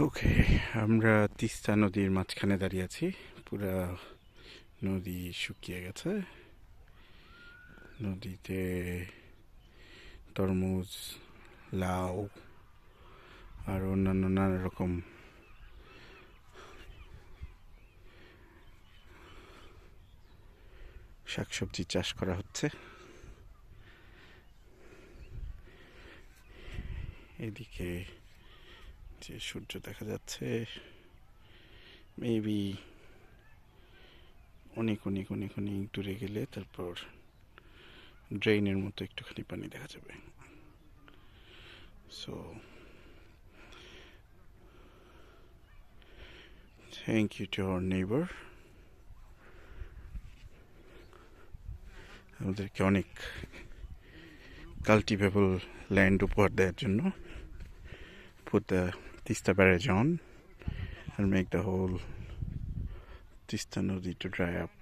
ওকে, আমরা তিস্তা নদীর মাঝখানে দাঁড়িয়ে আছি। পুরা নদী শুকিয়ে গেছে। নদীতে তরমুজ, লাউ আর অন্যান্য নানা রকম শাকসবজি চাষ করা হচ্ছে। এদিকে যে সূর্য দেখা যাচ্ছে, মেবি অনেক অনেক অনেক অনেক দূরে গেলে তারপর ড্রেইনের মতো একটুখানি পানি দেখা যাবে। So thank you to our neighbour, আমাদেরকে অনেক কাল্টিভেবল ল্যান্ড উপহার দেওয়ার জন্য। Put the Tista barrage on and make the whole Tista Nodi to dry up.